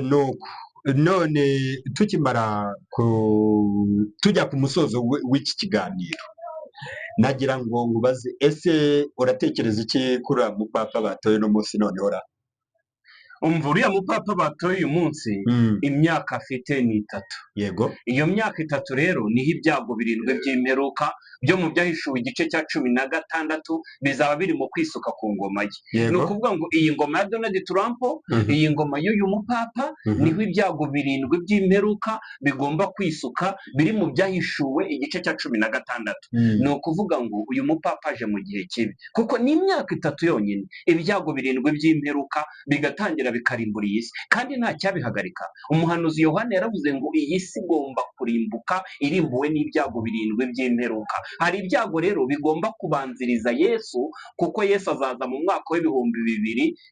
nuko none tukimara tujya ku musozo w'iki kiganiro, nagira ngo nkubaze, ese uratekereza iki kuri uriya mupapa batoye uno munsi noneho ra? umva uriya mupapa batoye uyu munsi imyaka afite ni 3. Yego. Iyo myaka 3 rero niho ibyago 7 by'imperuka byo mu byahishuwe igice cya 16 bizaba biri mu kwisuka ku ngoma ye. Ni ukuvuga ngo iyi ngoma ya Donald Trump, iyi ngoma y'uyu mupapa, niho ibyago 7 by'imperuka bigomba kwisuka biri mu byahishuwe igice cya 16. Ni ukuvuga ngo uyu mupapa aje mu gihe kibi, kuko ni imyaka 3 yonyine ibyago 7 by'imperuka bigatangira bikarimbura iyi si, kandi nta cyabihagarika. Umuhanuzi Yohana yaravuze ngo iyi si igomba kurimbuka irimbuwe n'ibyago 7 by'imperuka. Hari ibyago rero bigomba kubanziriza Yesu, kuko Yesu azaza mu mwaka w'ibihumbi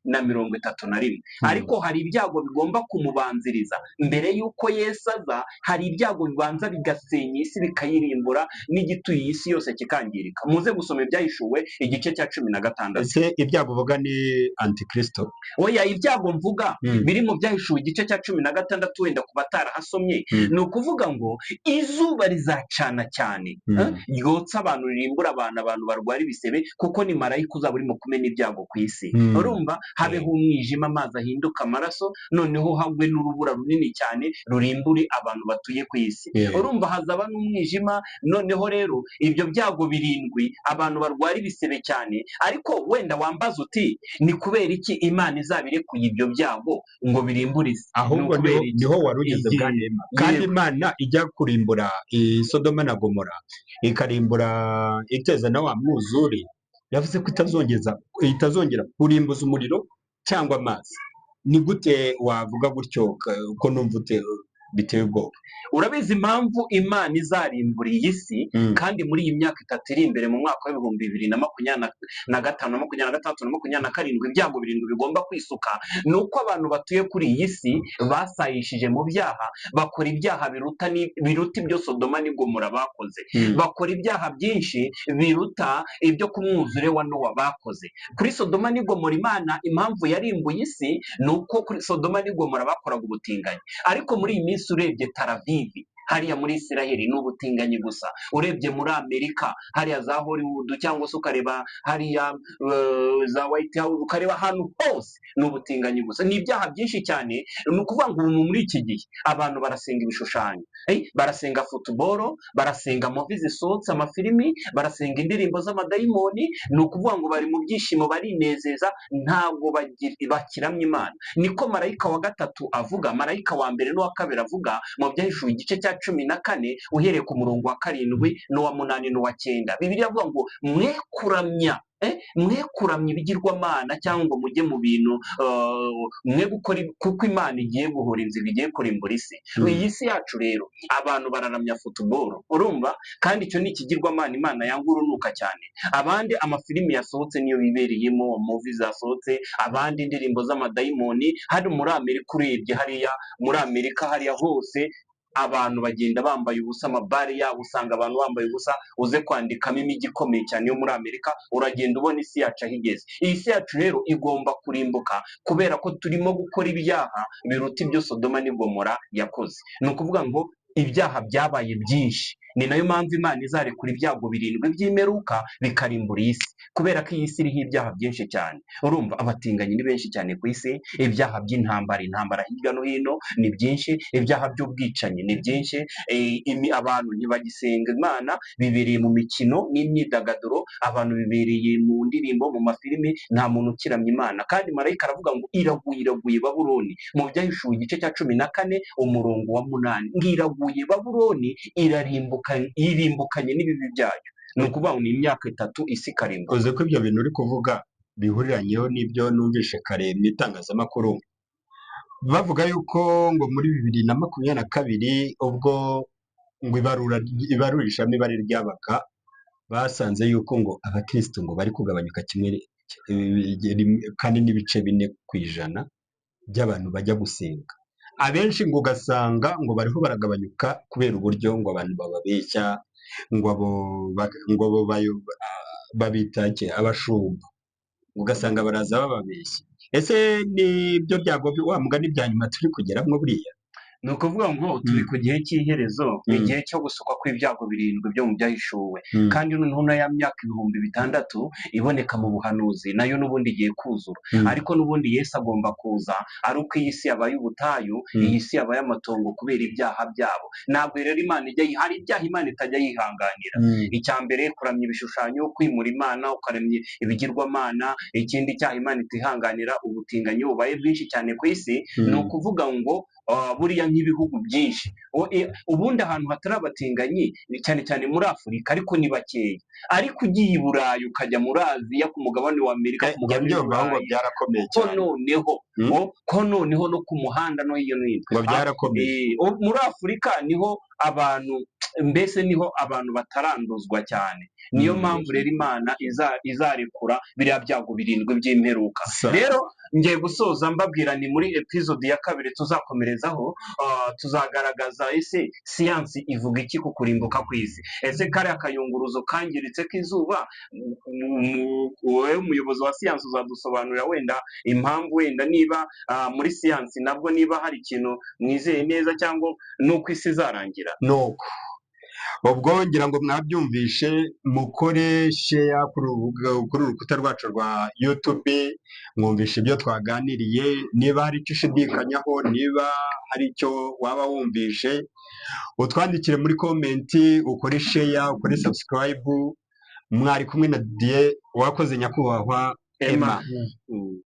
2031, ariko hari ibyago bigomba kumubanziriza mbere y'uko Yesu aza. Hari ibyago bibanza bigasenya isi bikayirimbura, n'igituye iyi si yose kikangirika. Muze gusoma ibyahishuwe igice cya 16. Ese ibyago uvuga ni antikristo? Oya, ibyago mvuga biri mu byahishuwe igice cya 16, wenda ku batarahasomye. Ni ukuvuga ngo izuba rizacana cyane, ryotsa abantu, ririmbura abantu barwara ibisebe, kuko ni marayika uzaba urimo kumena ibyago ku isi. Urumva, habeho umwijima, amazi ahinduka amaraso, noneho hagwe n'urubura runini cyane rurimbure abantu batuye ku isi. Urumva, hazaba n'umwijima. Noneho rero ibyo byago 7 abantu barwara ibisebe cyane. Ariko wenda wambaza uti ni kubera iki Imana izaba irekuye ibyo byago ngo birimbure isi? Ahubwo niho wari ugeze bwa Nema. Kandi Imana ijya kurimbura Sodoma na Gomora, ikarimbura iteza na wa mwuzure, yavuze ko itazongera kurimbuza umuriro cyangwa amazi. Ni gute wavuga gutyo ko numva biteye ubwoba? Urabizi impamvu Imana izarimbura iyi si, kandi muri iyi myaka 3 iri imbere, mu mwaka w'ibihumbi 2025, 2026 na 2027, ibyago 7 bigomba kwisuka. Ni uko abantu batuye kuri iyi si basayishije mu byaha, bakora ibyaha biruta ibyo Sodoma n'i Gomora bakoze, bakora ibyaha byinshi biruta ibyo ku mwuzure wa Nowa bakoze. Kuri Sodoma n'i Gomora Imana impamvu yarimbuye isi ni uko kuri Sodoma n'i Gomora bakoraga ubutinganyi, ariko muri iyi minsi urebye Tel Aviv hariya muri Isiraheli ni ubutinganyi gusa. Urebye muri Amerika hariya za Hollywood, cyangwa se ukareba hariya za White House, ukareba ahantu hose ni ubutinganyi gusa, ni ibyaha byinshi cyane. Ni ukuvuga ngo ubu muri iki gihe abantu barasenga ibishushanyo, barasenga football, barasenga movie zisohotse, amafilimi, barasenga indirimbo z'amadayimoni. Ni ukuvuga ngo bari mu byishimo, barinezeza, ntabwo bakiramya Imana. Niko marayika wa 3 avuga, marayika wa 1 n'uwa 2 avuga mu byahishuwe igice cya 14 uhereye ku murongo wa 7 n'uwa 8 n'uwa 9. Bibiliya avuga ngo mwe kuramya ibigirwamana, cyangwa mujye mu bintu mwe gukora, kuko Imana igiye guhora inzira, igiye kurimbura isi. Iyi si yacu rero abantu bararamya football, urumva, kandi icyo ni ikigirwamana Imana yanga urunuka cyane. Abandi amafilimi yasohotse niyo bibereyemo, movie zasohotse, abandi indirimbo z'amadayimoni. Hano muri Amerika urebye hariya muri Amerika hariya hose abantu bagenda bambaye ubusa, amabare yabo usanga abantu bambaye ubusa. Uze kwandikamo imijyi ikomeye cyane yo muri Amerika, uragenda ubona isi yacu aho igeze. Iyi si yacu rero igomba kurimbuka kubera ko turimo gukora ibyaha biruta ibyo Sodoma n'i Gomora yakoze. Ni ukuvuga ngo ibyaha byabaye byinshi, ni nayo mpamvu Imana izarekura ibyago 7 by'imperuka bikarimbura isi, kubera ko iyi si iriho ibyaha byinshi cyane. Urumva, abatinganyi ni benshi cyane ku isi, ibyaha by'intambara hirya no hino ni byinshi, ibyaha by'ubwicanyi ni byinshi, abantu ntibagisenga Imana, bibereye mu mikino n'imyidagaduro, abantu bibereye mu ndirimbo, mu mafilimi, nta muntu ukiramya Imana. Kandi marayika aravuga ngo iraguye Babuloni, mu byahishuwe igice cya 14 umurongo wa 8, ngiraguye Babuloni irimbukanye n'ibibi byayo. Ni ukuvuga ngo ni imyaka 3 isi ikarimbuka. Uzi ko ibyo bintu uri kuvuga bihuriranyeho n'ibyo numvishe kare mu itangazamakuru, bavuga yuko ngo muri 2022 ubwo ngo ibarurishamibare ryabaga, basanze yuko ngo abakristo ngo bari kugabanyuka kandi n'ibice 4% by'abantu bajya gusenga. Abenshi ngo ugasanga ngo bariho baragabanyuka kubera uburyo ngo abantu bababeshya, ngo babita abashumba, ugasanga baraza bababeshya. ese nibyo byago wa mugani bya nyuma turi kugeramo buriya? ni ukuvuga ngo turi ku gihe cy'iherezo, igihe cyo gusukwa kw'ibyago birindwi byo mu byahishuwe, kandi noneho na ya myaka 6,000 iboneka mu buhanuzi nayo n'ubundi igiye kuzura, ariko n'ubundi Yesu agomba kuza ari uko iyi si yabaye ubutayu, iyi si yabaye amatongo kubera ibyaha byabo. Ntabwo rero Imana hari ibyaha Imana itajya yihanganira. Icya mbere kuramya ibishushanyo, kwimura Imana ukaramya ibigirwamana. Ikindi cyaha Imana itihanganira ubutinganyi bubaye bwinshi cyane ku isi. Ni ukuvuga ngo buriya nk'ibihugu byinshi ubundi ahantu hatari abatinganyi cyane cyane muri Afurika, ariko ni bakeya. Ariko ugiye i Burayi ukajya muri Aziya ku mugabane wa Amerika, ku mugabane wa Burayi byarakomeye cyane, ko noneho no ku muhanda no hirya no hino ngo byarakomeye. Muri Afurika niho abantu mbese niho abantu bataranduzwa cyane. Niyo mpamvu rero Imana izarekura biriya byago birindwi by'imperuka. Rero ngiye gusoza mbabwira, ni muri episode ya 2 tuzakomerezaho, tuzagaragaza ese siyansi ivuga iki ku kurimbuka kw'isi. Ese kariya kayunguruzo kangiritse k'izuba, wowe umuyobozi wa siyansi uzadusobanurira wenda impamvu, wenda niba muri siyansi nabwo niba hari ikintu mwizeye neza, cyangwa nuko isi izarangira. Nuko ubwo ngira ngo mwabyumvishe, mukore share kuri urukuta rwacu rwa YouTube, mwumvishe ibyo twaganiriye. Niba hari icyo ushidikanyaho, niba hari icyo waba wumvishe, utwandikire muri komenti, ukore share, ukore subscribe. Mwari kumwe na Dieu, wakoze nyakubahwa Emma.